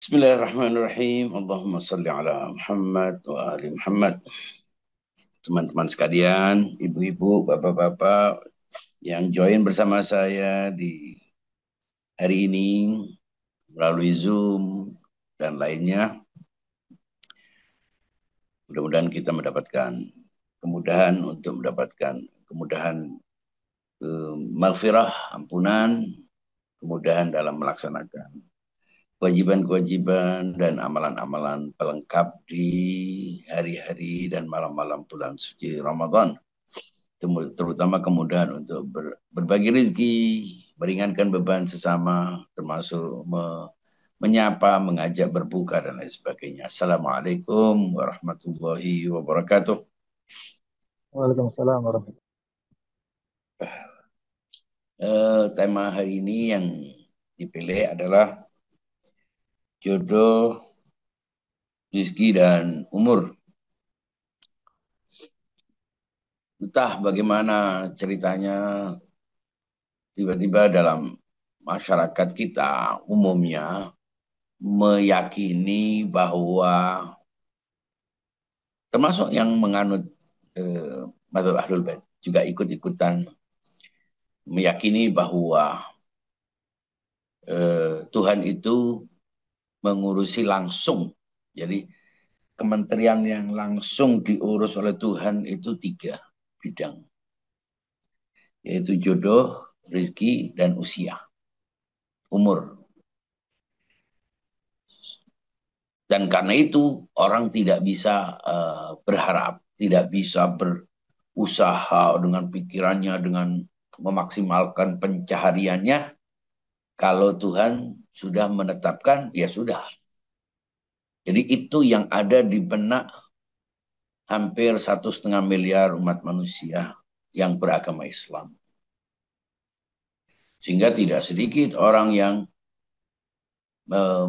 Bismillahirrahmanirrahim. Allahumma salli ala Muhammad wa ali Muhammad. Teman-teman sekalian, ibu-ibu, bapak-bapak yang join bersama saya di hari ini melalui Zoom dan lainnya. Mudah-mudahan kita mendapatkan kemudahan untuk mendapatkan kemudahan maghfirah, ampunan, kemudahan dalam melaksanakan kewajiban-kewajiban dan amalan-amalan pelengkap di hari-hari dan malam-malam bulan suci Ramadan. Terutama kemudahan untuk berbagi rezeki, meringankan beban sesama, termasuk menyapa, mengajak berbuka, dan lain sebagainya. Assalamualaikum warahmatullahi wabarakatuh. Waalaikumsalam warahmatullahi Tema hari ini yang dipilih adalah jodoh, rezeki, dan umur. Entah bagaimana ceritanya, tiba-tiba dalam masyarakat kita umumnya meyakini bahwa, termasuk yang menganut mazhab Ahlul Bait juga ikut-ikutan meyakini bahwa Tuhan itu mengurusi langsung. Jadi kementerian yang langsung diurus oleh Tuhan itu 3 bidang, yaitu jodoh, rezeki, dan usia, umur. Dan karena itu orang tidak bisa berharap, tidak bisa berusaha dengan pikirannya, dengan memaksimalkan pencahariannya. Kalau Tuhan sudah menetapkan, ya sudah. Jadi itu yang ada di benak hampir 1,5 miliar umat manusia yang beragama Islam. Sehingga tidak sedikit orang yang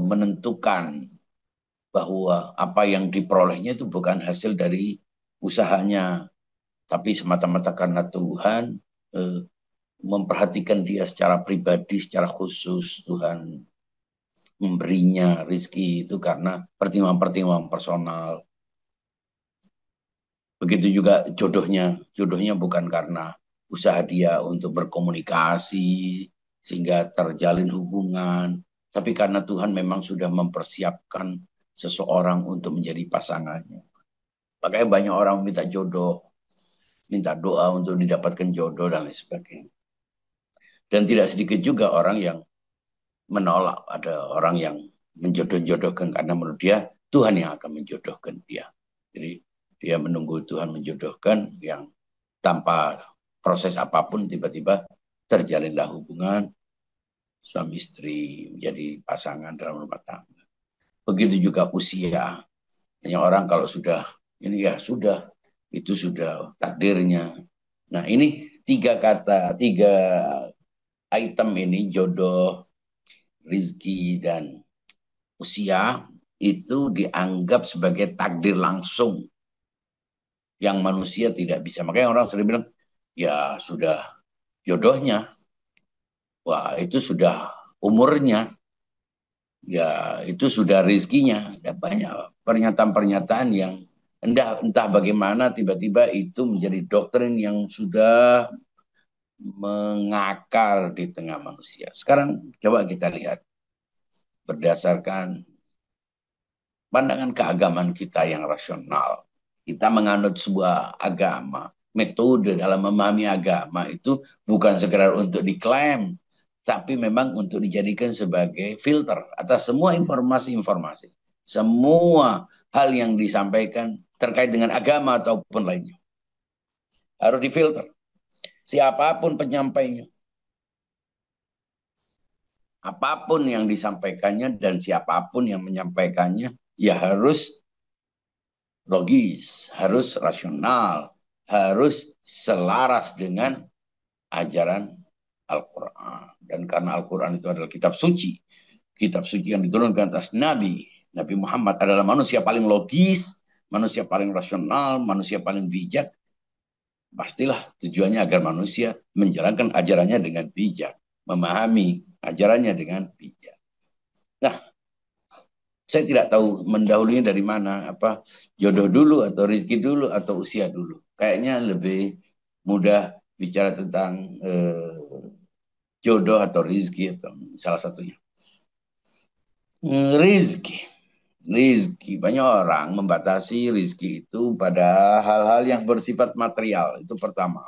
menentukan bahwa apa yang diperolehnya itu bukan hasil dari usahanya, tapi semata-mata karena Tuhan memperhatikan dia secara pribadi, secara khusus. Tuhan memberinya rizki itu karena pertimbangan-pertimbangan personal. Begitu juga jodohnya. Jodohnya bukan karena usaha dia untuk berkomunikasi sehingga terjalin hubungan, tapi karena Tuhan memang sudah mempersiapkan seseorang untuk menjadi pasangannya. Makanya banyak orang minta jodoh, minta doa untuk didapatkan jodoh dan lain sebagainya. Dan tidak sedikit juga orang yang menolak. Ada orang yang menjodoh-jodohkan karena menurut dia Tuhan yang akan menjodohkan dia. Jadi dia menunggu Tuhan menjodohkan, yang tanpa proses apapun tiba-tiba terjalinlah hubungan suami istri, menjadi pasangan dalam rumah tangga. Begitu juga usia. Banyak orang kalau sudah ini, ya sudah, itu sudah takdirnya. Nah, ini 3 item ini, jodoh, rizki, dan usia, itu dianggap sebagai takdir langsung yang manusia tidak bisa. Makanya orang sering bilang, ya sudah jodohnya, wah itu sudah umurnya, ya itu sudah rizkinya. Ada banyak pernyataan-pernyataan yang entah bagaimana tiba-tiba itu menjadi doktrin yang sudah mengakar di tengah manusia. Sekarang coba kita lihat berdasarkan pandangan keagamaan kita yang rasional. Kita menganut sebuah agama, metode dalam memahami agama itu bukan sekedar untuk diklaim, tapi memang untuk dijadikan sebagai filter atas semua informasi-informasi. Semua hal yang disampaikan terkait dengan agama ataupun lainnya harus difilter. Siapapun penyampainya, apapun yang disampaikannya dan siapapun yang menyampaikannya, ya harus logis, harus rasional, harus selaras dengan ajaran Al-Quran. Dan karena Al-Quran itu adalah kitab suci yang diturunkan atas Nabi Muhammad adalah manusia paling logis, manusia paling rasional, manusia paling bijak. Pastilah tujuannya agar manusia menjalankan ajarannya dengan bijak, memahami ajarannya dengan bijak. Nah, Saya tidak tahu mendahulunya dari mana, apa jodoh dulu atau rezeki dulu atau usia dulu. Kayaknya lebih mudah bicara tentang jodoh atau rezeki atau salah satunya. Rezeki. Rizki, banyak orang membatasi rizki itu pada hal-hal yang bersifat material. Itu pertama.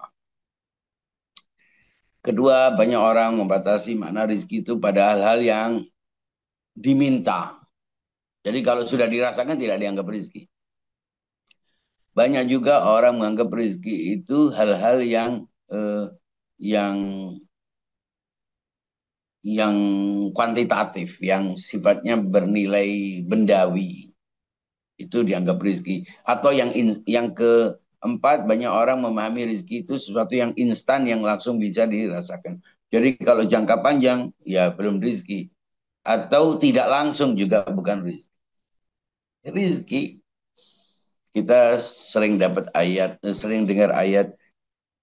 Kedua, banyak orang membatasi makna rizki itu pada hal-hal yang diminta. Jadi kalau sudah dirasakan tidak dianggap rizki. Banyak juga orang menganggap rizki itu hal-hal yang yang kuantitatif, yang sifatnya bernilai bendawi. Itu dianggap rizki. Atau yang keempat, banyak orang memahami rizki itu sesuatu yang instan yang langsung bisa dirasakan. Jadi kalau jangka panjang ya belum rizki. Atau tidak langsung juga bukan rizki. Rizki kita sering dapat ayat, sering dengar ayat,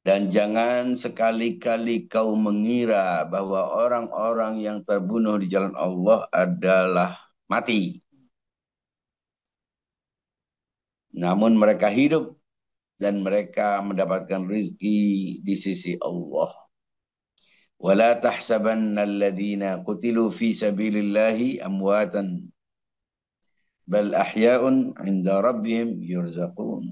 dan jangan sekali-kali kau mengira bahwa orang-orang yang terbunuh di jalan Allah adalah mati. Namun mereka hidup dan mereka mendapatkan rizki di sisi Allah. ولا تحسبن الذين قتلوا في سبيل الله أمواتا بل أحياء عند ربهم يرزقون.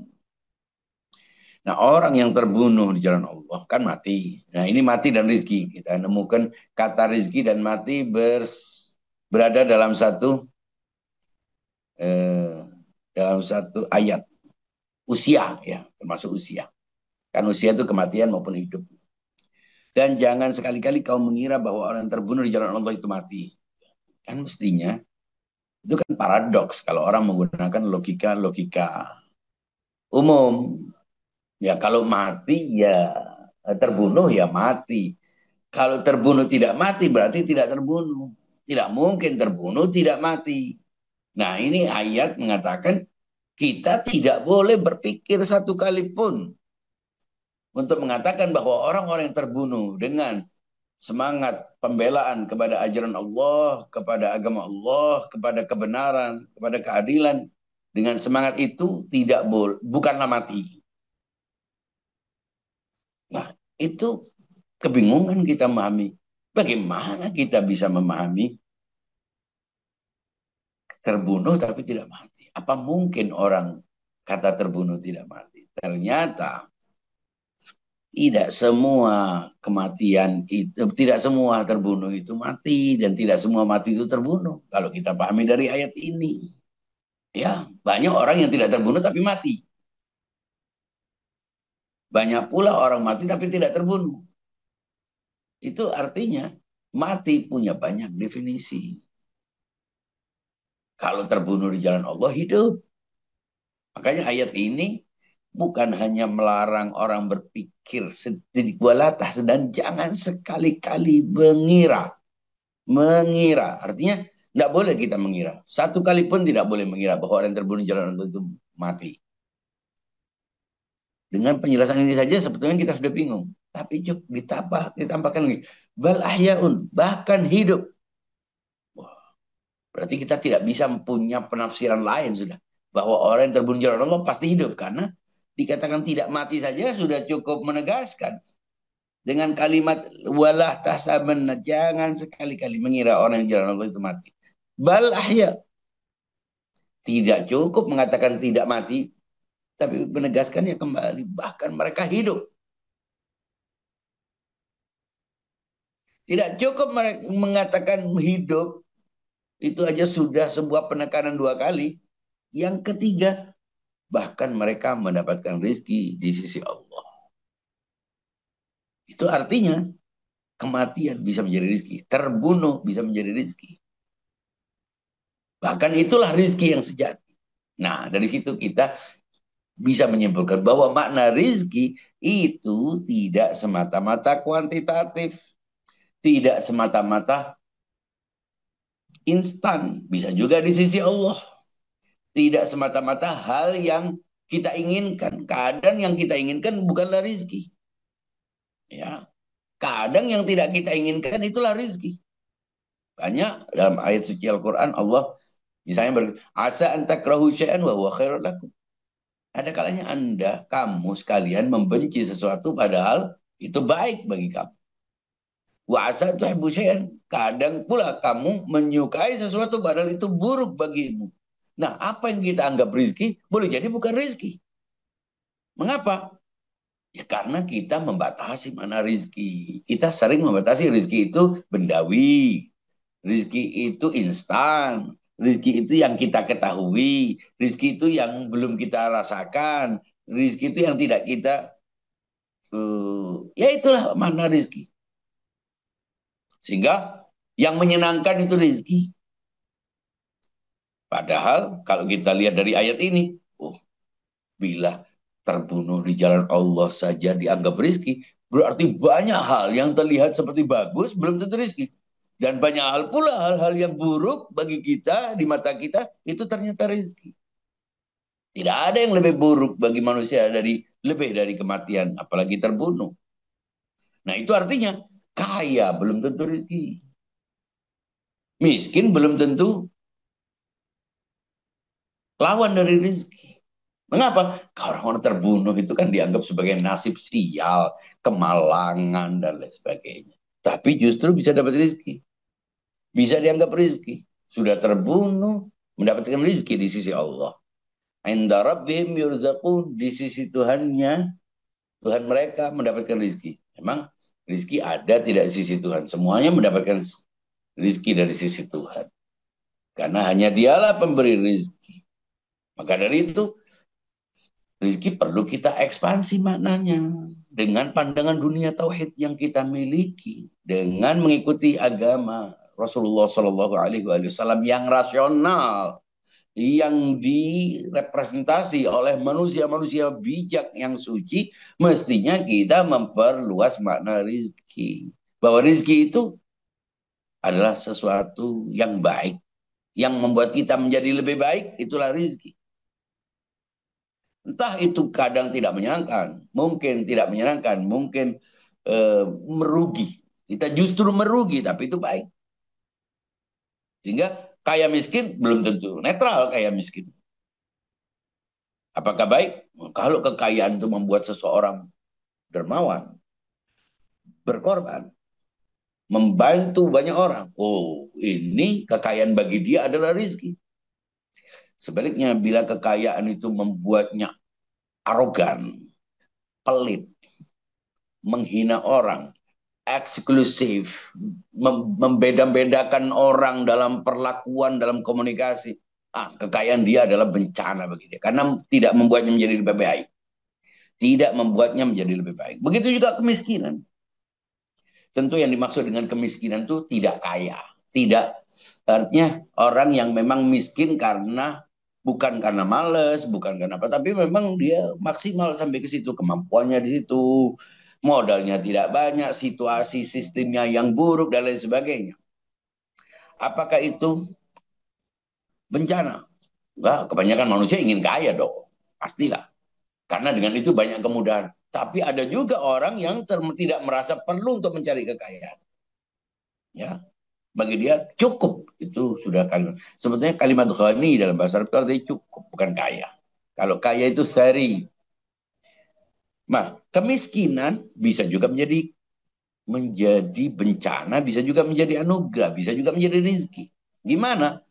Nah, orang yang terbunuh di jalan Allah kan mati. Nah, ini mati dan rizki. Kita nemukan kata rizki dan mati berada eh, dalam satu ayat. Usia, ya, termasuk usia. Kan usia itu kematian maupun hidup. Dan jangan sekali-kali kau mengira bahwa orang yang terbunuh di jalan Allah itu mati. Kan mestinya, itu kan paradoks kalau orang menggunakan logika-logika umum. Ya kalau mati ya terbunuh ya mati. Kalau terbunuh tidak mati berarti tidak terbunuh. Tidak mungkin terbunuh tidak mati. Nah ini ayat mengatakan kita tidak boleh berpikir satu kali pun untuk mengatakan bahwa orang-orang yang terbunuh dengan semangat pembelaan kepada ajaran Allah, kepada agama Allah, kepada kebenaran, kepada keadilan, dengan semangat itu tidak boleh, bukanlah mati. Nah, itu kebingungan kita memahami. Bagaimana kita bisa memahami terbunuh tapi tidak mati? Apa mungkin orang kata terbunuh tidak mati? Ternyata tidak semua kematian itu, tidak semua terbunuh itu mati dan tidak semua mati itu terbunuh. Kalau kita pahami dari ayat ini, ya banyak orang yang tidak terbunuh tapi mati. Banyak pula orang mati tapi tidak terbunuh. Itu artinya mati punya banyak definisi. Kalau terbunuh di jalan Allah hidup. Makanya ayat ini bukan hanya melarang orang berpikir sedikit walatah dan jangan sekali-kali mengira. Mengira. Artinya tidak boleh kita mengira. Satu kali pun tidak boleh mengira bahwa orang yang terbunuh di jalan Allah itu mati. Dengan penjelasan ini saja sebetulnya kita sudah bingung. Tapi ditambahkan lagi. Bal ahyaun, bahkan hidup. Wah, berarti kita tidak bisa punya penafsiran lain sudah. Bahwa orang yang terbunuh jalan Allah pasti hidup. Karena dikatakan tidak mati saja sudah cukup menegaskan. Dengan kalimat walah tahsabanna, jangan sekali-kali mengira orang yang jalan Allah itu mati. Bal ahya. Tidak cukup mengatakan tidak mati, tapi menegaskannya kembali. Bahkan mereka hidup. Tidak cukup mengatakan hidup, itu aja sudah sebuah penekanan dua kali. Yang ketiga, bahkan mereka mendapatkan rezeki di sisi Allah. Itu artinya kematian bisa menjadi rezeki, terbunuh bisa menjadi rezeki. Bahkan itulah rezeki yang sejati. Nah, dari situ kita bisa menyimpulkan bahwa makna rezeki itu tidak semata-mata kuantitatif, tidak semata-mata instan, bisa juga di sisi Allah. Tidak semata-mata hal yang kita inginkan. Kadang yang kita inginkan bukanlah rezeki. Ya, kadang yang tidak kita inginkan itulah rezeki. Banyak dalam ayat suci Al-Quran Allah Misalnya asa antakrahu syai'an wa huwa khairul lakum. Ada kalanya kamu sekalian membenci sesuatu padahal itu baik bagi kamu. Wa asa tuhibbu syai'an. Kadang pula kamu menyukai sesuatu padahal itu buruk bagimu. Nah, apa yang kita anggap rizki, boleh jadi bukan rizki. Mengapa? Ya karena kita membatasi mana rizki. Kita sering membatasi rizki itu bendawi. Rizki itu instan. Rizki itu yang kita ketahui. Rizki itu yang belum kita rasakan. Rizki itu yang tidak kita... ya itulah makna rizki. Sehingga yang menyenangkan itu rizki. Padahal kalau kita lihat dari ayat ini, bila terbunuh di jalan Allah saja dianggap rizki, berarti banyak hal yang terlihat seperti bagus belum tentu rizki. Dan banyak hal pula hal-hal yang buruk bagi kita, di mata kita, itu ternyata rizki. Tidak ada yang lebih buruk bagi manusia lebih dari kematian, apalagi terbunuh. Nah itu artinya kaya belum tentu rizki. Miskin belum tentu lawan dari rizki. Mengapa? Kalau orang terbunuh itu kan dianggap sebagai nasib sial, kemalangan, dan lain sebagainya. Tapi justru bisa dapat rizki. Bisa dianggap rizki. Sudah terbunuh, mendapatkan rizki di sisi Allah. Inda rabbihim yurzaqun. Di sisi Tuhannya, Tuhan mereka mendapatkan rizki. Memang rizki ada tidak di sisi Tuhan. Semuanya mendapatkan rizki dari sisi Tuhan. Karena hanya dialah pemberi rizki. Maka dari itu, rizki perlu kita ekspansi maknanya dengan pandangan dunia tauhid yang kita miliki, dengan mengikuti agama Rasulullah Shallallahu Alaihi Wasallam yang rasional, yang direpresentasi oleh manusia-manusia bijak yang suci, mestinya kita memperluas makna rizki. Bahwa rizki itu adalah sesuatu yang baik, yang membuat kita menjadi lebih baik, itulah rizki. Entah itu kadang tidak menyenangkan, mungkin tidak menyenangkan, mungkin merugi. Kita justru merugi, tapi itu baik. Sehingga kaya miskin belum tentu netral kaya miskin. Apakah baik? Kalau kekayaan itu membuat seseorang dermawan, berkorban, membantu banyak orang. Oh, ini kekayaan bagi dia adalah rezeki. Sebaliknya, bila kekayaan itu membuatnya arogan, pelit, menghina orang, eksklusif, membeda-bedakan orang dalam perlakuan, dalam komunikasi. Kekayaan dia adalah bencana bagi dia. Karena tidak membuatnya menjadi lebih baik. Tidak membuatnya menjadi lebih baik. Begitu juga kemiskinan. Tentu yang dimaksud dengan kemiskinan itu tidak kaya. Tidak, artinya orang yang memang miskin karena bukan karena males, bukan karena apa, tapi memang dia maksimal sampai ke situ, kemampuannya di situ, modalnya tidak banyak, situasi sistemnya yang buruk dan lain sebagainya. Apakah itu bencana? Enggak, kebanyakan manusia ingin kaya dong, pastilah. Karena dengan itu banyak kemudahan. Tapi ada juga orang yang tidak merasa perlu untuk mencari kekayaan. Ya, bagi dia cukup itu sudah kalimat. Sebetulnya kalimat ghani dalam bahasa Arab itu artinya cukup, bukan kaya. Kalau kaya itu sari. Nah, kemiskinan bisa juga menjadi bencana, bisa juga menjadi anugerah, bisa juga menjadi rezeki. Gimana?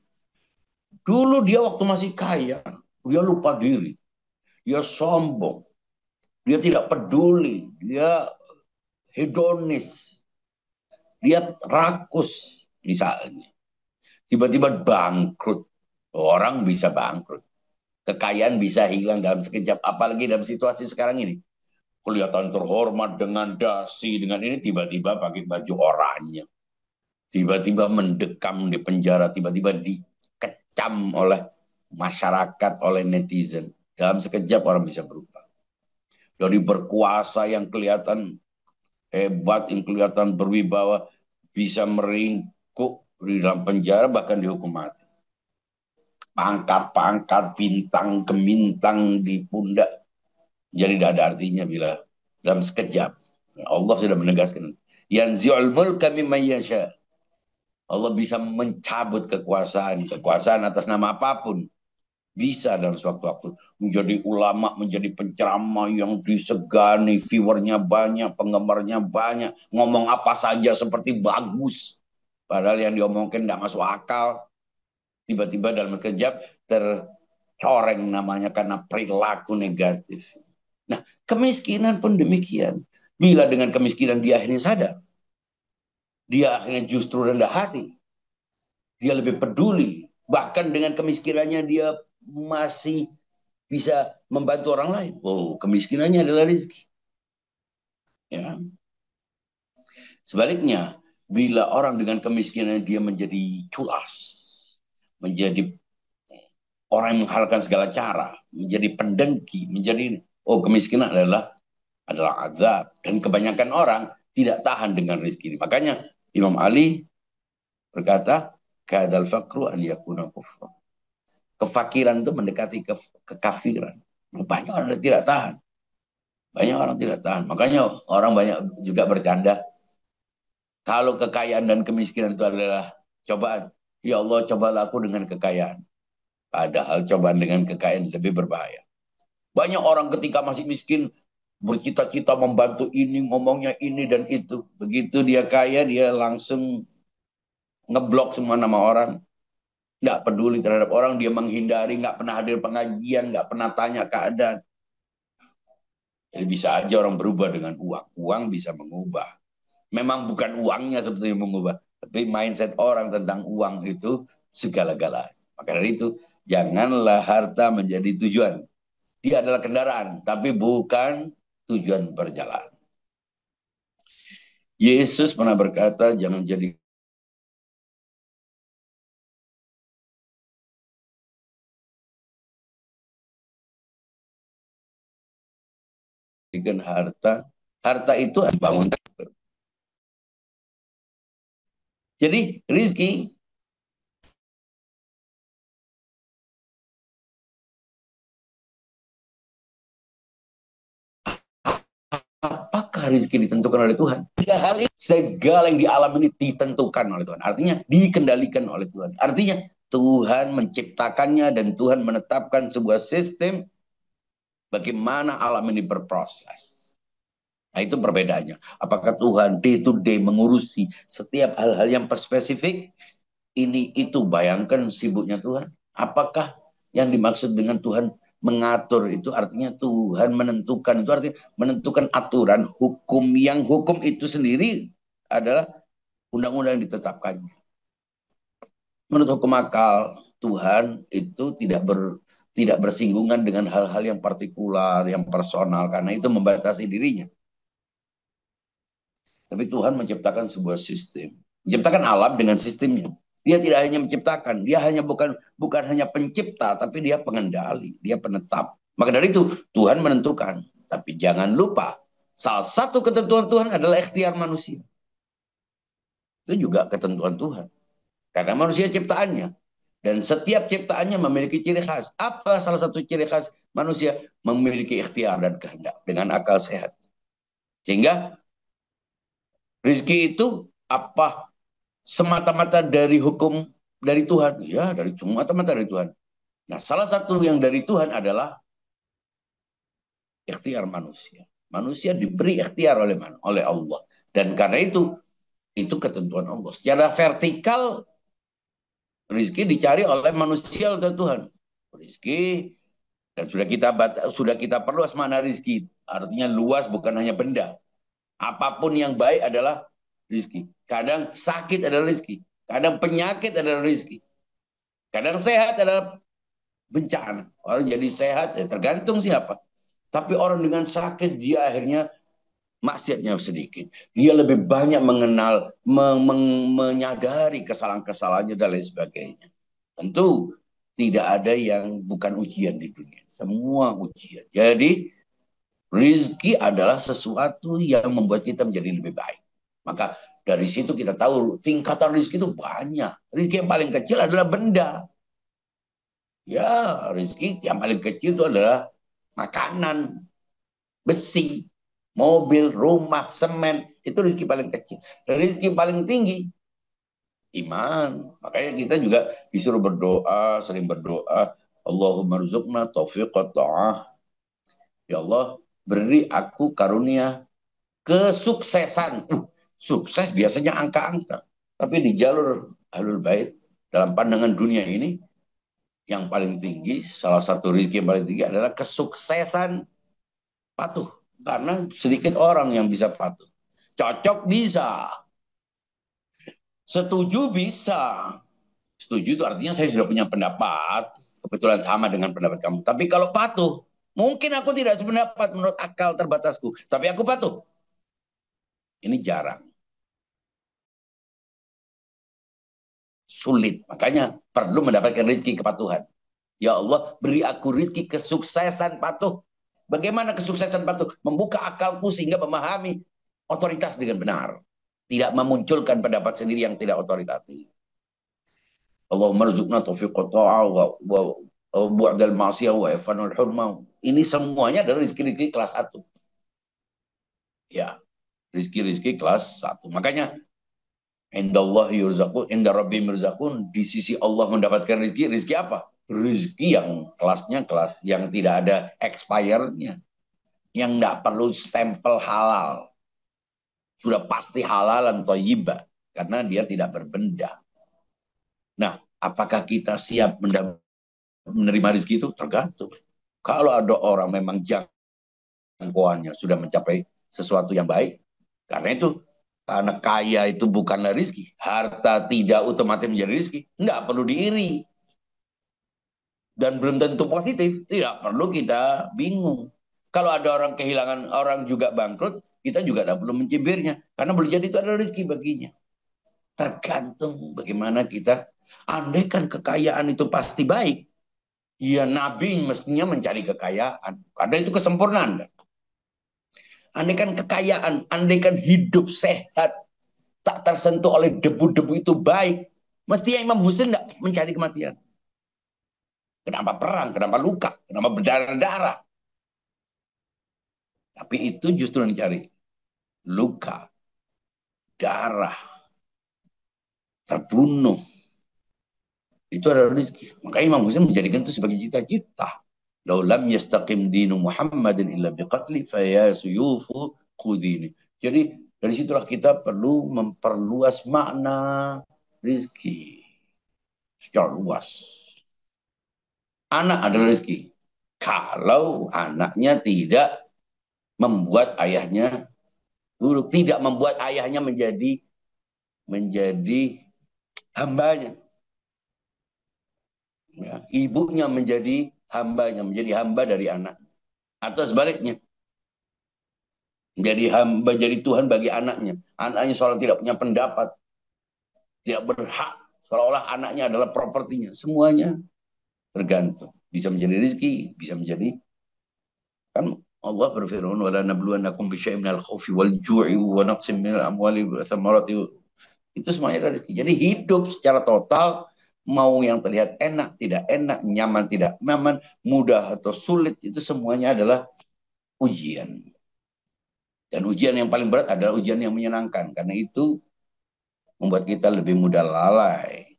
Dulu dia waktu masih kaya, dia lupa diri, dia sombong, dia tidak peduli, dia hedonis, dia rakus misalnya. Tiba-tiba bangkrut. Orang bisa bangkrut. Kekayaan bisa hilang dalam sekejap. Apalagi dalam situasi sekarang ini. Kelihatan terhormat dengan dasi, dengan ini tiba-tiba pakai baju oranye. Tiba-tiba mendekam di penjara, tiba-tiba dikecam oleh masyarakat, oleh netizen. Dalam sekejap orang bisa berubah. Dari berkuasa yang kelihatan hebat, yang kelihatan berwibawa, bisa meringkuk di dalam penjara, bahkan dihukum mati. Pangkat-pangkat, bintang gemintang di pundak. Jadi tidak ada artinya bila dalam sekejap. Allah sudah menegaskan. Yanzi'ul mulka mimman yasha. Allah bisa mencabut kekuasaan atas nama apapun. Bisa dalam sewaktu-waktu menjadi ulama, menjadi penceramah yang disegani, viewernya banyak, penggemarnya banyak, ngomong apa saja seperti bagus. Padahal yang diomongin nggak masuk akal. Tiba-tiba dalam kejap tercoreng namanya karena perilaku negatif. Nah, kemiskinan pun demikian. Bila dengan kemiskinan dia akhirnya sadar, dia akhirnya justru rendah hati, dia lebih peduli. Bahkan dengan kemiskinannya dia masih bisa membantu orang lain. Oh, kemiskinannya adalah rezeki. Ya. Sebaliknya, bila orang dengan kemiskinan dia menjadi culas, menjadi orang yang menghalalkan segala cara, menjadi pendengki, menjadi kemiskinan adalah azab dan kebanyakan orang tidak tahan dengan rezeki ini. Makanya Imam Ali berkata, kadal fakru an yakuna kufra. Kefakiran itu mendekati kekafiran. Banyak orang tidak tahan. Banyak orang tidak tahan. Makanya orang banyak juga bercanda. Kalau kekayaan dan kemiskinan itu adalah cobaan. Ya Allah, cobalah aku dengan kekayaan. Padahal cobaan dengan kekayaan lebih berbahaya. Banyak orang ketika masih miskin bercita-cita membantu ini, ngomongnya ini dan itu. Begitu dia kaya, dia langsung ngeblok semua nama orang. Nggak peduli terhadap orang, dia menghindari, nggak pernah hadir pengajian, nggak pernah tanya keadaan. Jadi bisa aja orang berubah dengan uang. Uang bisa mengubah. Memang bukan uangnya sebetulnya mengubah, tapi mindset orang tentang uang itu segala-galanya. Maka dari itu, janganlah harta menjadi tujuan. Dia adalah kendaraan, tapi bukan tujuan berjalan. Yesus pernah berkata, jangan jadikan harta. Harta itu bangun. Jadi rizki, apakah rizki ditentukan oleh Tuhan? Tiga hal ini, segala yang di alam ini ditentukan oleh Tuhan. Artinya dikendalikan oleh Tuhan. Artinya Tuhan menciptakannya dan Tuhan menetapkan sebuah sistem bagaimana alam ini berproses. Nah itu perbedaannya. Apakah Tuhan day to day mengurusi setiap hal-hal yang spesifik? Ini itu bayangkan sibuknya Tuhan. Apakah yang dimaksud dengan Tuhan mengatur itu artinya Tuhan menentukan, itu artinya menentukan aturan hukum yang hukum itu sendiri adalah undang-undang yang ditetapkannya. Menurut hukum akal, Tuhan itu tidak bersinggungan dengan hal-hal yang partikular, yang personal, karena itu membatasi dirinya. Tapi Tuhan menciptakan sebuah sistem. Menciptakan alam dengan sistemnya. Dia tidak hanya menciptakan, dia hanya bukan hanya pencipta, tapi dia pengendali, dia penetap. Maka dari itu Tuhan menentukan. Tapi jangan lupa, salah satu ketentuan Tuhan adalah ikhtiar manusia. Itu juga ketentuan Tuhan. Karena manusia ciptaannya. Dan setiap ciptaannya memiliki ciri khas. Apa salah satu ciri khas manusia? Memiliki ikhtiar dan kehendak dengan akal sehat. Sehingga rezeki itu apa semata-mata dari hukum dari Tuhan? Ya, dari semata-mata dari Tuhan. Nah, salah satu yang dari Tuhan adalah ikhtiar manusia. Manusia diberi ikhtiar oleh Allah. Dan karena itu ketentuan Allah. Secara vertikal, rezeki dicari oleh manusia oleh Tuhan. Rezeki dan sudah kita perluas makna rezeki. Artinya luas bukan hanya benda. Apapun yang baik adalah rezeki. Kadang sakit adalah rezeki. Kadang penyakit adalah rezeki. Kadang sehat adalah bencana. Orang jadi sehat, ya tergantung siapa. Tapi orang dengan sakit, dia akhirnya maksiatnya sedikit. Dia lebih banyak mengenal, menyadari kesalahan-kesalahannya dan lain sebagainya. Tentu tidak ada yang bukan ujian di dunia. Semua ujian. Jadi rizki adalah sesuatu yang membuat kita menjadi lebih baik. Maka dari situ kita tahu tingkatan rizki itu banyak. Rizki yang paling kecil adalah benda. Ya, rezeki yang paling kecil itu adalah makanan, besi, mobil, rumah, semen. Itu rezeki paling kecil. Rezeki paling tinggi iman. Makanya kita juga disuruh berdoa, sering berdoa, Allahumma rzuqna taufiqat ta'ah. Ya Allah, beri aku karunia kesuksesan. Sukses biasanya angka-angka. Tapi di jalur Ahlul Bait, dalam pandangan dunia ini, yang paling tinggi, salah satu rezeki yang paling tinggi adalah kesuksesan patuh. Karena sedikit orang yang bisa patuh. Cocok bisa, setuju bisa. Setuju itu artinya saya sudah punya pendapat, kebetulan sama dengan pendapat kamu. Tapi kalau patuh, mungkin aku tidak sependapat menurut akal terbatasku. Tapi aku patuh. Ini jarang. Sulit. Makanya perlu mendapatkan rezeki kepatuhan. Ya Allah, beri aku rezeki kesuksesan patuh. Bagaimana kesuksesan patuh? Membuka akalku sehingga memahami otoritas dengan benar. Tidak memunculkan pendapat sendiri yang tidak otoritatif. Allahumma rzuqna taufiqat ta'ah wa bu'dal ma'siyah wa ifanul hurmah. Ini semuanya adalah rezeki-rezeki kelas 1. Ya, rezeki-rezeki kelas 1. Makanya indallah yurzaqun, inda rabbi mirzaqun, di sisi Allah mendapatkan rezeki. Rezeki apa? Rezeki yang kelasnya kelas yang tidak ada expire-nya, yang nggak perlu stempel halal. Sudah pasti halal dan thayyibah karena dia tidak berbenda. Nah, apakah kita siap menerima rezeki itu? Tergantung. Kalau ada orang memang jangkauannya sudah mencapai sesuatu yang baik, karena itu karena kaya itu bukanlah rezeki, harta tidak otomatis menjadi rezeki, nggak perlu diiri dan belum tentu positif, tidak perlu kita bingung. Kalau ada orang kehilangan, orang juga bangkrut, kita juga tidak perlu mencibirnya, karena boleh jadi itu adalah rezeki baginya. Tergantung bagaimana kita. Andaikan kekayaan itu pasti baik, ya Nabi mestinya mencari kekayaan, karena itu kesempurnaan. Andaikan kekayaan, andaikan hidup sehat, tak tersentuh oleh debu-debu itu baik, mestinya Imam Hussein nggak mencari kematian. Kenapa perang? Kenapa luka? Kenapa berdarah-darah? Tapi itu justru yang dicari. Luka, darah, terbunuh. Itu adalah rezeki. Makanya Imam Hussein menjadikan itu sebagai cita-cita. Lau lam yastaqim dinu Muhammadin illa biqatli faya suyufu qudini. Jadi dari situlah kita perlu memperluas makna rezeki secara luas. Anak adalah rezeki. Kalau anaknya tidak membuat ayahnya buruk, tidak membuat ayahnya menjadi hambanya. Ya, ibunya menjadi hambanya, menjadi hamba dari anak. Atau sebaliknya, menjadi hamba, jadi Tuhan bagi anaknya. Anaknya seolah tidak punya pendapat, tidak berhak, seolah-olah anaknya adalah propertinya. Semuanya tergantung. Bisa menjadi rezeki, bisa menjadi, kan Allah berfirman, wala nabluwannakum bisyai'in minal khaufi wal ju'i wa naqsim minal amwali wa thamarati. Itu semuanya rezeki. Jadi hidup secara total, mau yang terlihat enak, tidak enak, nyaman, tidak nyaman, mudah atau sulit, itu semuanya adalah ujian. Dan ujian yang paling berat adalah ujian yang menyenangkan. Karena itu membuat kita lebih mudah lalai.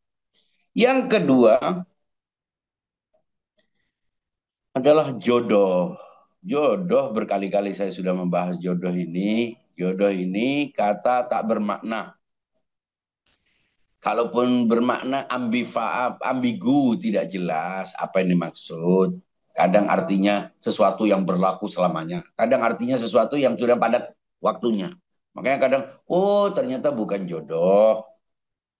Yang kedua adalah jodoh. Jodoh berkali-kali saya sudah membahas jodoh ini. Jodoh ini kata tak bermakna. Kalaupun bermakna ambigu, tidak jelas apa yang dimaksud. Kadang artinya sesuatu yang berlaku selamanya. Kadang artinya sesuatu yang sudah padat waktunya. Makanya kadang, oh ternyata bukan jodoh.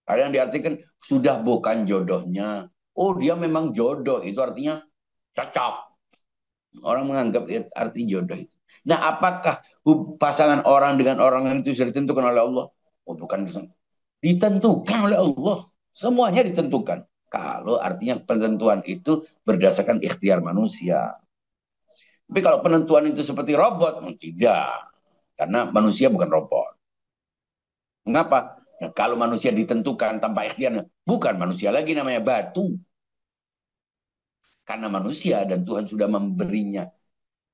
Kadang diartikan sudah bukan jodohnya. Oh dia memang jodoh. Itu artinya cocok. Orang menganggap arti jodoh itu. Nah apakah pasangan orang dengan orang itu sudah ditentukan oleh Allah? Oh bukan, ditentukan oleh Allah. Semuanya ditentukan. Kalau artinya penentuan itu berdasarkan ikhtiar manusia. Tapi kalau penentuan itu seperti robot, tidak. Karena manusia bukan robot. Mengapa? Nah, kalau manusia ditentukan tanpa ikhtiar, bukan manusia lagi, namanya batu. Karena manusia dan Tuhan sudah memberinya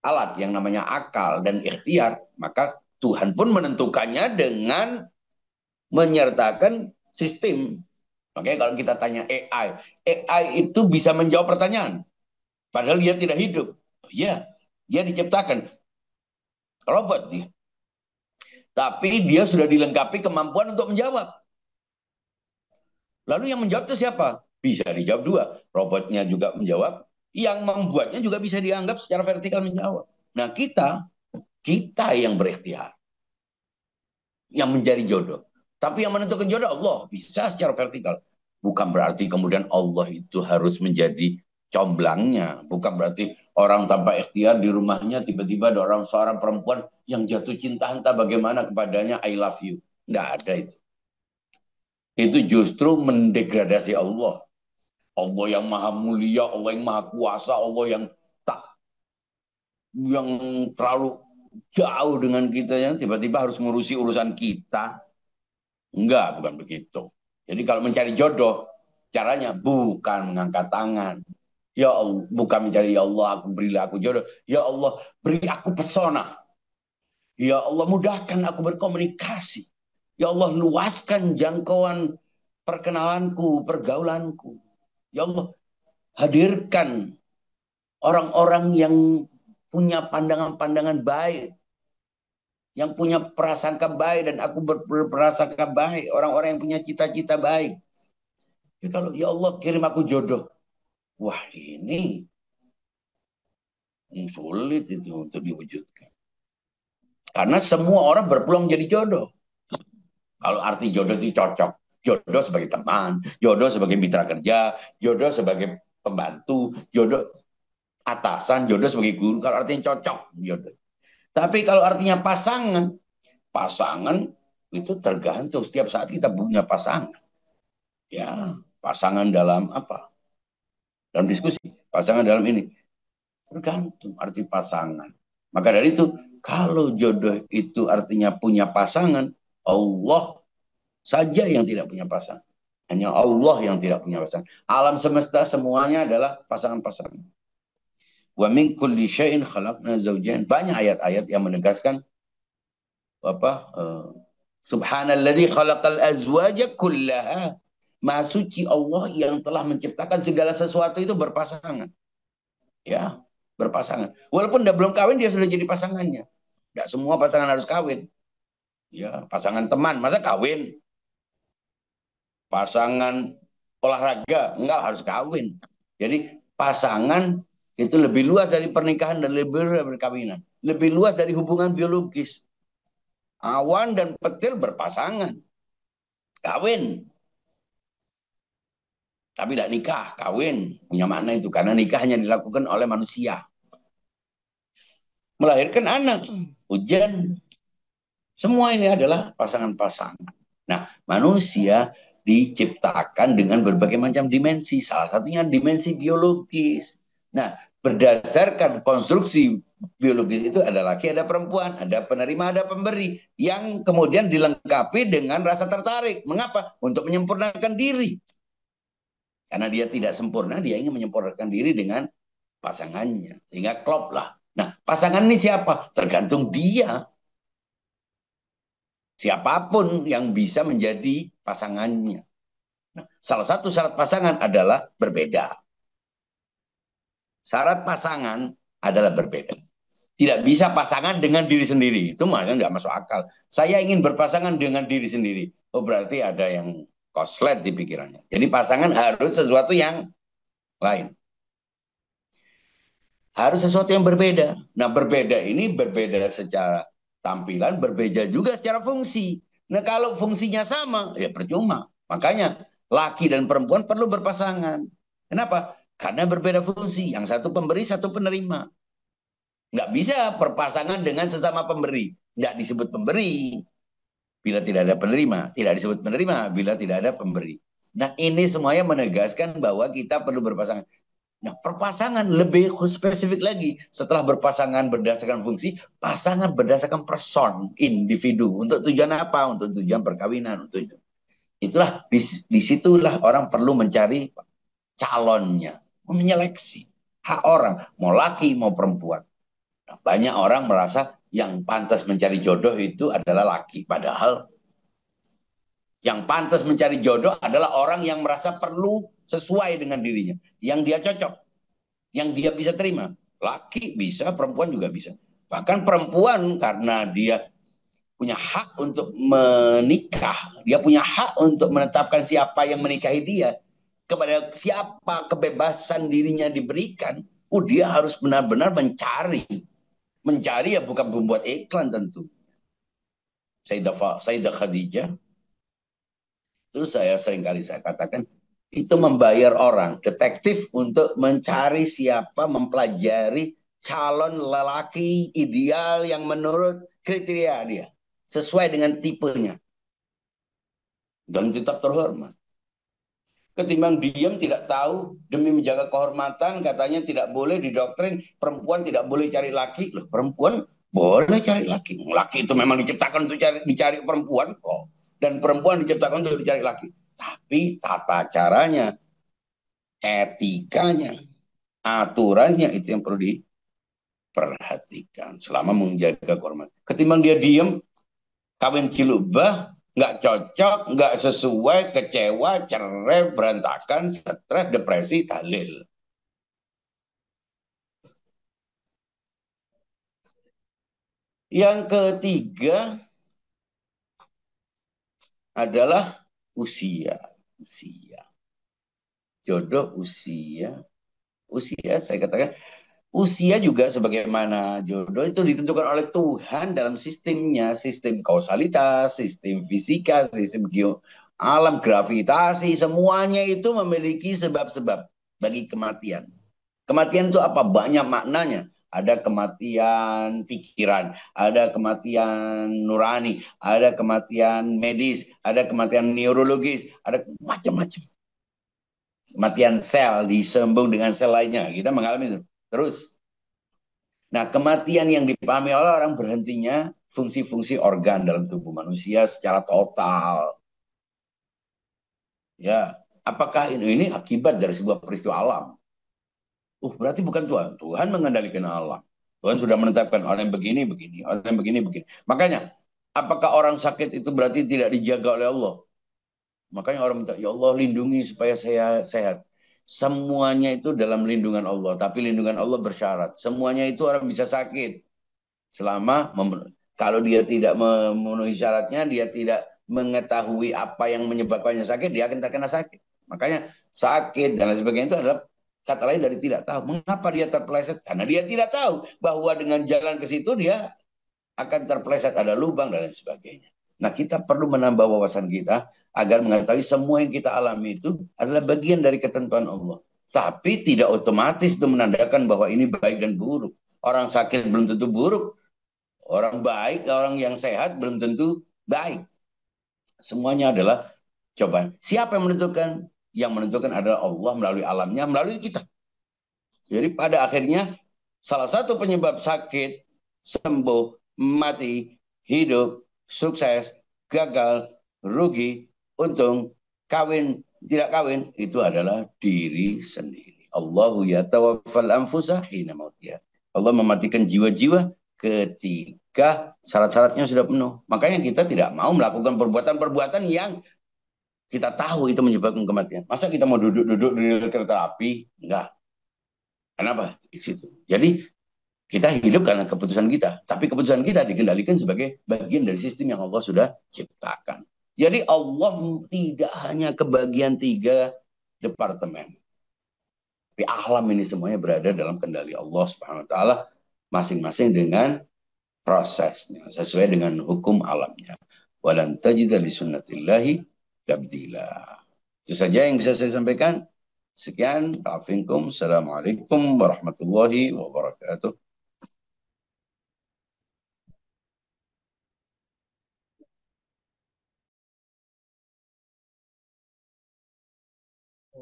alat yang namanya akal dan ikhtiar, maka Tuhan pun menentukannya dengan menyertakan sistem. Makanya kalau kita tanya AI itu bisa menjawab pertanyaan. Padahal dia tidak hidup. Ya, dia diciptakan robot dia. Tapi dia sudah dilengkapi kemampuan untuk menjawab. Lalu yang menjawab itu siapa? Bisa dijawab dua. Robotnya juga menjawab. Yang membuatnya juga bisa dianggap secara vertikal menjawab. Nah kita yang berikhtiar. Yang menjadi jodoh. Tapi yang menentukan jodoh Allah. Bisa secara vertikal. Bukan berarti kemudian Allah itu harus menjadi comblangnya. Bukan berarti orang tanpa ikhtiar di rumahnya tiba-tiba ada seorang perempuan yang jatuh cinta entah bagaimana kepadanya, I love you. Tidak ada itu. Itu justru mendegradasi Allah. Allah yang maha mulia, Allah yang maha kuasa, Allah yang tak yang terlalu jauh dengan kita yang tiba-tiba harus ngurusi urusan kita. Enggak, bukan begitu. Jadi kalau mencari jodoh, caranya bukan mengangkat tangan. Ya Allah, bukan mencari ya Allah, aku berilah aku jodoh. Ya Allah, beri aku pesona. Ya Allah, mudahkan aku berkomunikasi. Ya Allah, luaskan jangkauan perkenalanku, pergaulanku. Ya Allah, hadirkan orang-orang yang punya pandangan-pandangan baik, yang punya prasangka baik dan aku berprasangka baik, orang-orang yang punya cita-cita baik. Jadi kalau ya Allah kirim aku jodoh, wah ini sulit itu untuk diwujudkan. Karena semua orang berpeluang jadi jodoh. Kalau arti jodoh itu cocok, jodoh sebagai teman, jodoh sebagai mitra kerja, jodoh sebagai pembantu, jodoh atasan, jodoh sebagai guru. Kalau artinya cocok, jodoh. Tapi kalau artinya pasangan, pasangan itu tergantung setiap saat kita punya pasangan. Ya, pasangan dalam apa? Dalam diskusi, pasangan dalam ini. Tergantung arti pasangan. Maka dari itu, kalau jodoh itu artinya punya pasangan, Allah saja yang tidak punya pasangan. Hanya Allah yang tidak punya pasangan. Alam semesta semuanya adalah pasangan-pasangan. Wa min kulli syai'in khalaqna zawjain. Banyak ayat-ayat yang menegaskan apa? Subhanalladzi khalaqal azwaja kullaha. Maha suci Allah yang telah menciptakan segala sesuatu itu berpasangan. Ya, berpasangan. Walaupun dia belum kawin dia sudah jadi pasangannya. Tidak semua pasangan harus kawin. Ya, pasangan teman, masa kawin? Pasangan olahraga, enggak harus kawin. Jadi pasangan itu lebih luas dari pernikahan dan lebih luas dari perkawinan. Lebih luas dari hubungan biologis. Awan dan petir berpasangan. Kawin. Tapi tidak nikah, kawin. Punya makna itu. Karena nikah hanya dilakukan oleh manusia. Melahirkan anak. Hujan. Semua ini adalah pasangan-pasangan. Nah, manusia diciptakan dengan berbagai macam dimensi. Salah satunya dimensi biologis. Nah, berdasarkan konstruksi biologis itu ada laki, ada perempuan, ada penerima, ada pemberi. Yang kemudian dilengkapi dengan rasa tertarik. Mengapa? Untuk menyempurnakan diri. Karena dia tidak sempurna, dia ingin menyempurnakan diri dengan pasangannya. Sehingga klop lah. Nah, pasangan ini siapa? Tergantung dia. Siapapun yang bisa menjadi pasangannya. Nah, salah satu syarat pasangan adalah berbeda. Syarat pasangan adalah berbeda. Tidak bisa pasangan dengan diri sendiri. Itu makanya nggak masuk akal. Saya ingin berpasangan dengan diri sendiri. Oh berarti ada yang koslet di pikirannya. Jadi pasangan harus sesuatu yang lain. Harus sesuatu yang berbeda. Nah berbeda ini berbeda secara tampilan, berbeda juga secara fungsi. Nah kalau fungsinya sama, ya percuma. Makanya laki dan perempuan perlu berpasangan. Kenapa? Karena berbeda fungsi. Yang satu pemberi, satu penerima. Nggak bisa berpasangan dengan sesama pemberi. Nggak disebut pemberi bila tidak ada penerima. Tidak disebut penerima bila tidak ada pemberi. Nah ini semuanya menegaskan bahwa kita perlu berpasangan. Nah, perpasangan lebih spesifik lagi. Setelah berpasangan berdasarkan fungsi, pasangan berdasarkan person, individu. Untuk tujuan apa? Untuk tujuan perkawinan. Itulah, disitulah orang perlu mencari calonnya. Menyeleksi. Hak orang. Mau laki, mau perempuan. Nah, banyak orang merasa yang pantas mencari jodoh itu adalah laki. Padahal Yang pantas mencari jodoh adalah orang yang merasa perlu sesuai dengan dirinya, yang dia cocok, yang dia bisa terima. Laki bisa, perempuan juga bisa. Bahkan perempuan karena dia punya hak untuk menikah, dia punya hak untuk menetapkan siapa yang menikahi dia, kepada siapa kebebasan dirinya diberikan. Dia harus benar-benar mencari, mencari ya bukan membuat iklan tentu. Sayyidah Khadijah itu saya sering kali saya katakan itu membayar orang detektif untuk mencari siapa, mempelajari calon lelaki ideal yang menurut kriteria dia sesuai dengan tipenya dan tetap terhormat. Ketimbang diam tidak tahu demi menjaga kehormatan katanya tidak boleh didoktrin perempuan tidak boleh cari laki. Loh, perempuan boleh cari laki. Laki itu memang diciptakan untuk dicari perempuan kok. Dan perempuan diciptakan untuk dicari laki. Tapi tata caranya, etikanya, aturannya itu yang perlu diperhatikan selama menjaga kehormatan. Ketimbang dia diam, kawin cilubah, nggak cocok, nggak sesuai, kecewa, cerai, berantakan, stres, depresi, tahlil. Yang ketiga adalah usia. Usia. Jodoh usia. Usia saya katakan usia juga sebagaimana jodoh itu ditentukan oleh Tuhan dalam sistemnya, sistem kausalitas, sistem fisika, sistem alam gravitasi, semuanya itu memiliki sebab-sebab bagi kematian. Kematian itu apa? Banyak maknanya. Ada kematian pikiran, ada kematian nurani, ada kematian medis, ada kematian neurologis, ada macam-macam. Kematian sel disambung dengan sel lainnya. Kita mengalami itu. Terus, nah kematian yang dipahami oleh orang berhentinya fungsi-fungsi organ dalam tubuh manusia secara total. Ya, apakah ini akibat dari sebuah peristiwa alam? Berarti bukan Tuhan. Tuhan mengendalikan alam. Tuhan sudah menetapkan orang yang begini, begini. Orang yang begini, begini. Makanya, apakah orang sakit itu berarti tidak dijaga oleh Allah? Makanya orang minta, ya Allah lindungi supaya saya sehat. Semuanya itu dalam lindungan Allah. Tapi lindungan Allah bersyarat. Semuanya itu orang bisa sakit. Selama kalau dia tidak memenuhi syaratnya, dia tidak mengetahui apa yang menyebabkannya sakit, dia akan terkena sakit. Makanya sakit dan lain sebagainya itu adalah kata lain dari tidak tahu. Mengapa dia terpeleset? Karena dia tidak tahu bahwa dengan jalan ke situ dia akan terpeleset, ada lubang dan lain sebagainya. Nah, kita perlu menambah wawasan kita agar mengetahui semua yang kita alami itu adalah bagian dari ketentuan Allah. Tapi tidak otomatis itu menandakan bahwa ini baik dan buruk. Orang sakit belum tentu buruk, orang baik, orang yang sehat belum tentu baik. Semuanya adalah cobaan. Siapa yang menentukan? Yang menentukan adalah Allah melalui alamnya, melalui kita. Jadi pada akhirnya salah satu penyebab sakit, sembuh, mati, hidup, sukses, gagal, rugi, untung, kawin, tidak kawin, itu adalah diri sendiri. Allahu yatawaffal anfusa hina mautiha. Allah mematikan jiwa-jiwa ketika syarat-syaratnya sudah penuh. Makanya kita tidak mau melakukan perbuatan-perbuatan yang kita tahu itu menyebabkan kematian. Masa kita mau duduk-duduk di kereta api? Enggak. Kenapa? Di situ. Jadi kita hidup karena keputusan kita. Tapi keputusan kita dikendalikan sebagai bagian dari sistem yang Allah sudah ciptakan. Jadi Allah tidak hanya kebagian 3 departemen. Tapi alam ini semuanya berada dalam kendali Allah Subhanahu wa taala masing-masing dengan prosesnya sesuai dengan hukum alamnya. Walan tajida li sunnatillahi tabdila. Itu saja yang bisa saya sampaikan. Sekian, Assalamualaikum warahmatullahi wabarakatuh.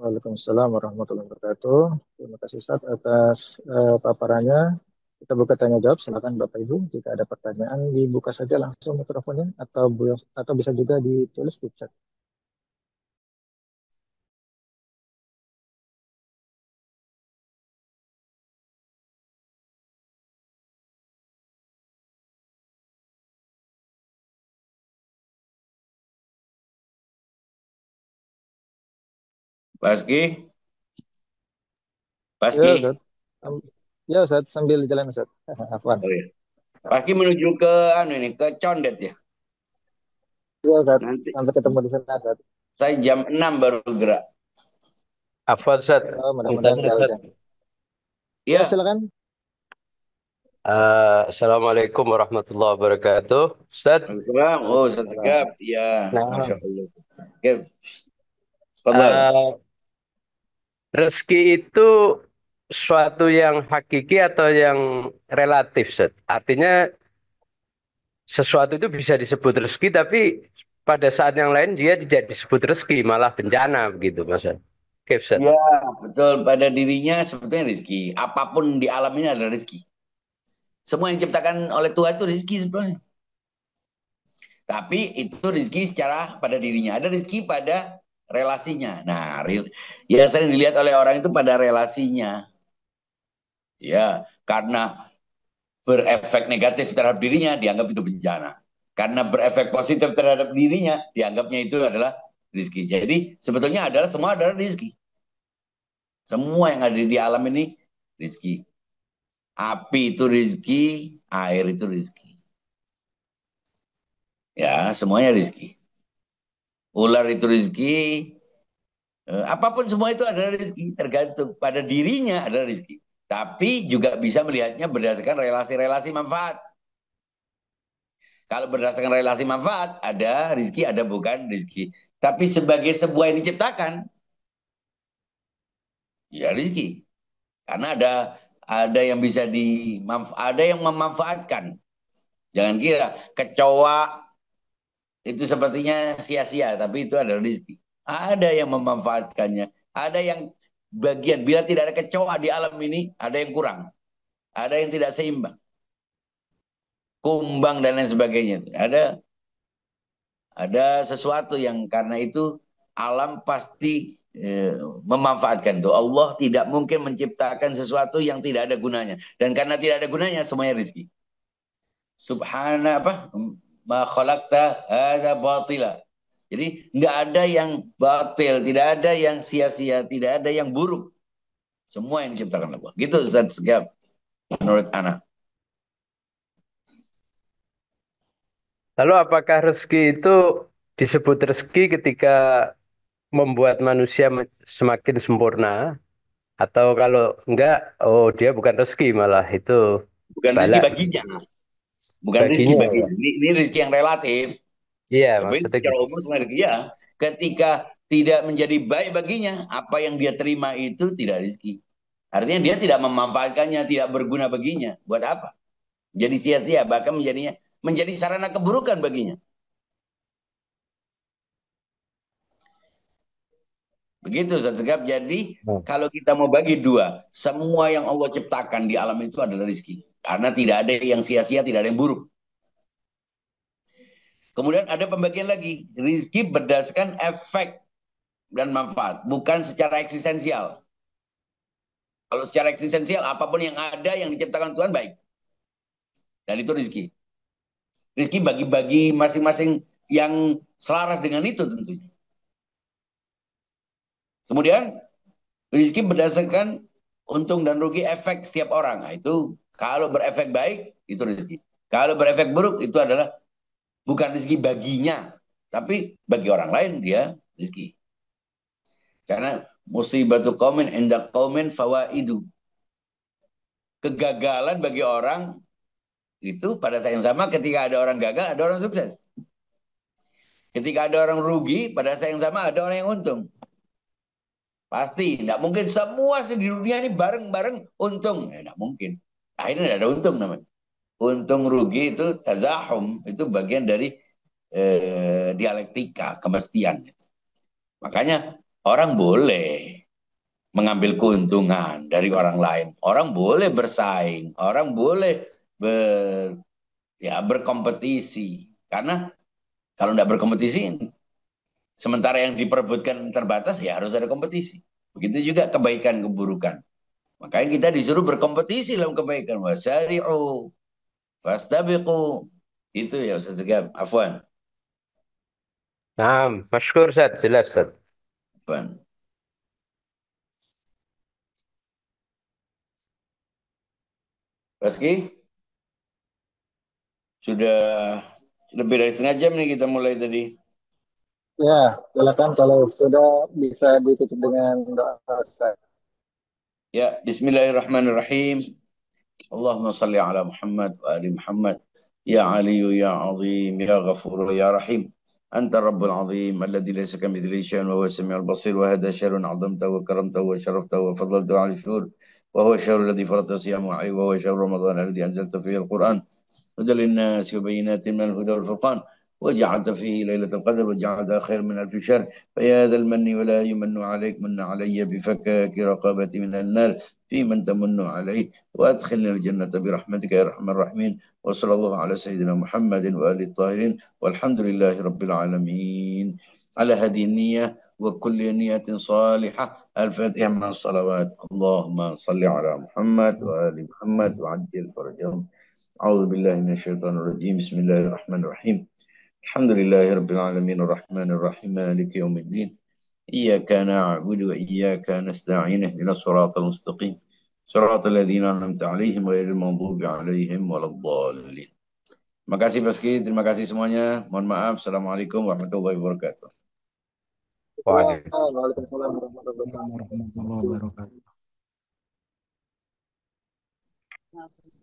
Waalaikumsalam warahmatullahi wabarakatuh. Terima kasih Ustaz atas paparannya. Kita buka tanya jawab. Silakan Bapak Ibu. Jika ada pertanyaan, dibuka saja langsung mikrofonnya atau bisa juga ditulis di chat. Baski, Ya Baski. Ustaz. Sam- Ya Ustaz, sambil jalan Ustaz. Afwan. Oh, iya. Baski menuju ke anu ini ke Condet ya. Ya Ustaz, Nanti sampai ketemu di sana Ustaz. saya jam 6 baru gerak. Apa Ustaz? Oh, mudah-mudahan Ditanya nggak Ustaz. hujan. Ya Iya, silakan. Assalamualaikum warahmatullahi wabarakatuh. Ustaz, Waalaikumsalam. Oh, Ustaz Segap. Waalaikumsalam. Ya, Masya nah, Allah. Oke, Fadal. eh, rezeki itu suatu yang hakiki atau yang relatif, Ustaz? Artinya sesuatu itu bisa disebut rezeki, tapi pada saat yang lain dia tidak disebut rezeki, malah bencana begitu, Mas. Oke, Ustaz. Ya, betul. Pada dirinya sebetulnya rezeki. Apapun di alam ini adalah rezeki. Semua yang diciptakan oleh Tuhan itu rezeki sebenarnya. Tapi itu rezeki secara pada dirinya. Ada rezeki pada relasinya. Nah, yang sering dilihat oleh orang itu pada relasinya. Ya, karena berefek negatif terhadap dirinya, dianggap itu bencana. Karena berefek positif terhadap dirinya, dianggapnya itu adalah rezeki. Jadi sebetulnya adalah semua adalah rezeki. Semua yang ada di alam ini rezeki. Api itu rezeki, air itu rezeki. Ya, semuanya rezeki. Ular itu rezeki, apapun semua itu adalah rezeki, tergantung pada dirinya adalah rezeki. Tapi juga bisa melihatnya berdasarkan relasi-relasi manfaat. Kalau berdasarkan relasi manfaat, ada rezeki, ada bukan rezeki. Tapi sebagai sebuah yang diciptakan, ya rezeki. Karena ada yang bisa ada yang memanfaatkan. Jangan kira kecoa itu sepertinya sia-sia, tapi itu adalah rezeki. Ada yang memanfaatkannya, ada yang bagian bila tidak ada kecoa di alam ini, ada yang kurang, ada yang tidak seimbang, kumbang dan lain sebagainya. Ada sesuatu yang karena itu alam pasti memanfaatkan itu. Allah tidak mungkin menciptakan sesuatu yang tidak ada gunanya. Dan karena tidak ada gunanya, semuanya rezeki. Subhana apa? Ma khalaqta hadza batila. Jadi nggak ada yang batil, tidak ada yang sia-sia, tidak ada yang buruk. Semua yang diciptakan Allah. Gitu Ustaz Segap, menurut anak. Lalu apakah rezeki itu disebut rezeki ketika membuat manusia semakin sempurna? Atau kalau enggak, oh dia bukan rezeki malah itu Bukan rezeki bala baginya. Bukan rezeki baginya ya. baginya. Ini rezeki yang relatif. Iya, Tapi maksudnya secara gitu. umum sebenarnya ya, ketika tidak menjadi baik baginya, apa yang dia terima itu tidak rezeki. Artinya dia tidak memanfaatkannya, tidak berguna baginya. Buat apa? Jadi sia-sia, bahkan menjadi sarana keburukan baginya. Begitu, Ustaz Segap. Jadi Nah, kalau kita mau bagi dua, semua yang Allah ciptakan di alam itu adalah rezeki. Karena tidak ada yang sia-sia, tidak ada yang buruk. Kemudian ada pembagian lagi. Rezeki berdasarkan efek dan manfaat, bukan secara eksistensial. Kalau secara eksistensial, apapun yang ada yang diciptakan Tuhan baik. Dan itu rezeki. Rezeki bagi-bagi masing-masing yang selaras dengan itu tentunya. Kemudian rezeki berdasarkan untung dan rugi efek setiap orang. Nah, itu kalau berefek baik, itu rezeki. Kalau berefek buruk, itu adalah bukan rezeki baginya. Tapi bagi orang lain, dia rezeki. Karena musibatu qaumin inda qaumin fawaidu. Kegagalan bagi orang itu pada saat yang sama ketika ada orang gagal, ada orang sukses. Ketika ada orang rugi, pada saat yang sama ada orang yang untung. Pasti, tidak mungkin semua di dunia ini bareng-bareng untung. Tidak mungkin. Akhirnya tidak ada untung namanya. Untung rugi itu tazahum, itu bagian dari dialektika, kemestian. Makanya orang boleh mengambil keuntungan dari orang lain. Orang boleh bersaing, orang boleh berkompetisi. Karena kalau tidak berkompetisi, sementara yang diperebutkan terbatas, ya harus ada kompetisi. Begitu juga kebaikan, keburukan. Makanya kita disuruh berkompetisi dalam kebaikan. Wasari'u, fastabiqu. Itu ya Ustaz Segaf. Afwan. nah, masykur Ustaz, jelas Ustaz. Afwan. Rizky, sudah lebih dari setengah jam nih kita mulai tadi. Ya, silakan kalau sudah bisa ditutup dengan doa Ustaz. Ya, Bismillahirrahmanirrahim. Allahumma salli ala Muhammad wa ali Muhammad. Ya Ali ya Azim ya Ghafur ya Rahim. أنت الرب العظيم الذي ليس كمثله شيء وهو السميع البصير وهذا شر عظمته وكرمته وشرفته وفضلته على الشهور وهو الشهر الذي فرضت صيامه عليه وهو شهر رمضان الذي أنزلت فيه القرآن هدى للناس وبينات من الهدى والفرقان وجعلت فيه ليلة القدر وجعلتها خير من ألف شهر فيا ذا المن ولا يمن عليك من علي بفكاك رقابتي من النار في من تمن عليه وأدخلنا الجنة برحمتك يا أرحم الراحمين وصلى الله على سيدنا محمد وآله الطاهرين والحمد لله رب العالمين على هذه النية وكل نية صالحة الفاتحة مع الصلوات اللهم صل على محمد وآل محمد وعجل فرجهم أعوذ بالله من الشيطان الرجيم بسم الله الرحمن الرحيم الحمد لله رب العالمين الرحمن الرحيم مالك يوم الدين إياك نعبد وإياك نستعين اهدنا الصراط المستقيم صراط الذين أنعمت عليهم غير المغضوب عليهم ولا الضالين. Terima kasih Baski, terima kasih semuanya. Mohon maaf. Assalamualaikum warahmatullahi wabarakatuh. Waalaikumsalam. Waalaikumsalam warahmatullahi Waalaikumsalam warahmatullahi wabarakatuh. wabarakatuh.